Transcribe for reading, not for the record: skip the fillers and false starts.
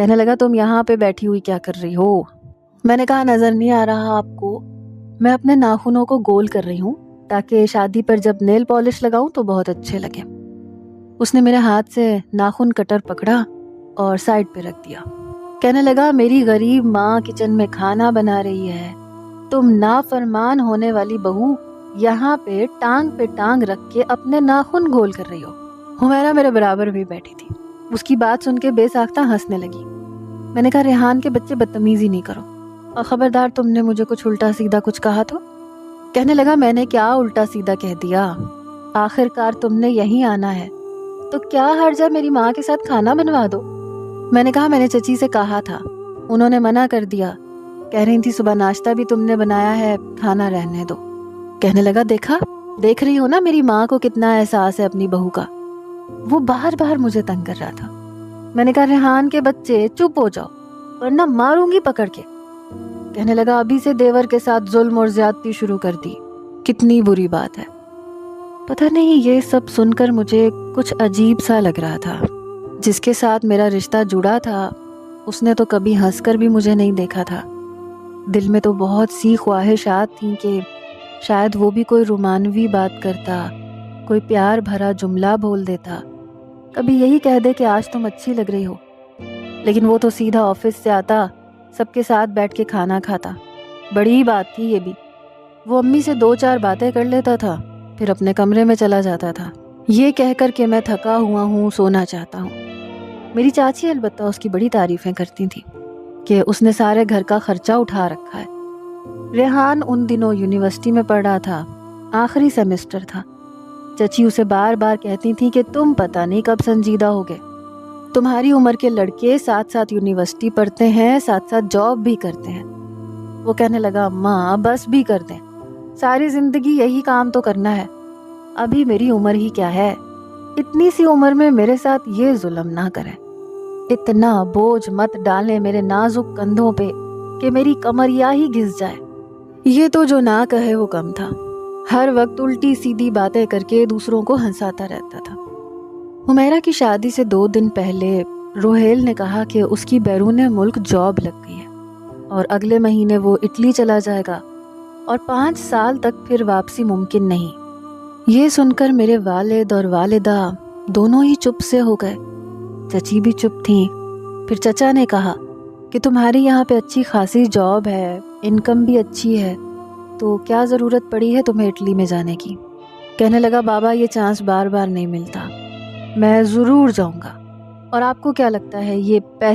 کہنے لگا تم یہاں پہ بیٹھی ہوئی کیا کر رہی ہو؟ میں نے کہا نظر نہیں آ رہا آپ کو؟ میں اپنے ناخنوں کو گول کر رہی ہوں تاکہ شادی پر جب نیل پالش لگاؤں تو بہت اچھے لگے۔ اس نے میرے ہاتھ سے ناخن کٹر پکڑا اور سائڈ پہ رکھ دیا۔ کہنے لگا میری غریب ماں کچن میں کھانا بنا رہی ہے، تم نافرمان ہونے والی بہو یہاں پہ ٹانگ رکھ کے اپنے ناخن گول کر رہی ہو۔ حمیرہ میرے برابر بھی بیٹھی تھی، اس کی بات سن کے بے ساختہ ہنسنے لگی۔ میں نے کہا ریحان کے بچے بدتمیزی نہیں کرو، اور خبردار تم نے مجھے کچھ الٹا سیدھا کچھ کہا تو؟ کہنے لگا میں نے کیا الٹا سیدھا کہہ دیا، آخر کار تم نے یہیں آنا ہے تو کیا حرج ہے میری ماں کے ساتھ کھانا بنوا دو۔ میں نے کہا میں نے چچی سے کہا تھا، انہوں نے منع کر دیا، کہہ رہی تھی صبح ناشتہ بھی تم نے بنایا ہے، کھانا رہنے دو۔ کہنے لگا دیکھ رہی ہو نا میری ماں کو کتنا احساس ہے اپنی بہو کا۔ وہ بار بار مجھے تنگ کر رہا تھا۔ میں نے کہا ریحان کے بچے چپ ہو جاؤ ورنہ ماروں گی پکڑ کے۔ کہنے لگا ابھی سے دیور کے ساتھ ظلم اور زیادتی شروع کر دی، کتنی بری بات ہے۔ پتہ نہیں یہ سب سن کر مجھے کچھ عجیب سا لگ رہا تھا۔ جس کے ساتھ میرا رشتہ جڑا تھا اس نے تو کبھی ہنس کر بھی مجھے نہیں دیکھا تھا۔ دل میں تو بہت سی خواہشات تھیں کہ شاید وہ بھی کوئی رومانوی بات کرتا، کوئی پیار بھرا جملہ بول دیتا، کبھی یہی کہہ دے کہ آج تم اچھی لگ رہی ہو۔ لیکن وہ تو سیدھا آفس سے آتا، سب کے ساتھ بیٹھ کے کھانا کھاتا۔ بڑی ہی بات تھی یہ بھی۔ وہ امی سے 2-4 باتیں کر لیتا تھا، پھر اپنے کمرے میں چلا جاتا تھا، یہ کہہ کر کہ میں تھکا ہوا ہوں، سونا چاہتا ہوں۔ میری چاچی البتہ اس کی بڑی تعریفیں کرتی تھی کہ اس نے سارے گھر کا خرچہ اٹھا رکھا ہے۔ ریحان ان دنوں یونیورسٹی میں پڑھ رہا تھا، آخری سیمسٹر تھا۔ چچی اسے بار بار کہتی تھی کہ تم پتہ نہیں کب سنجیدہ ہوگے، تمہاری عمر کے لڑکے ساتھ ساتھ یونیورسٹی پڑھتے ہیں، ساتھ ساتھ جاب بھی کرتے ہیں۔ وہ کہنے لگا ماں بس بھی کر دیں، ساری زندگی یہی کام تو کرنا ہے، ابھی میری عمر ہی کیا ہے، اتنی سی عمر میں میرے ساتھ یہ ظلم نہ کریں، اتنا بوجھ مت ڈالیں میرے نازک کندھوں پہ کہ میری کمریا ہی گھس جائے۔ یہ تو جو نہ کہے وہ کم تھا، ہر وقت الٹی سیدھی باتیں کر کے دوسروں کو ہنساتا رہتا تھا۔ حمیرہ کی شادی سے 2 دن پہلے روہیل نے کہا کہ اس کی بیرون ملک جاب لگ گئی ہے اور اگلے مہینے وہ اٹلی چلا جائے گا اور 5 سال تک پھر واپسی ممکن نہیں۔ یہ سن کر میرے والد اور والدہ دونوں ہی چپ سے ہو گئے، چچی بھی چپ تھیں۔ پھر چچا نے کہا کہ تمہاری یہاں پہ اچھی خاصی جاب ہے، انکم بھی اچھی ہے، تو کیا ضرورت پڑی ہے تمہیں اٹلی میں جانے کی؟ کہنے لگا بابا یہ چانس بار بار نہیں ملتا، میں ضرور جاؤں گا، اور آپ کو کیا لگتا ہے یہ پیسے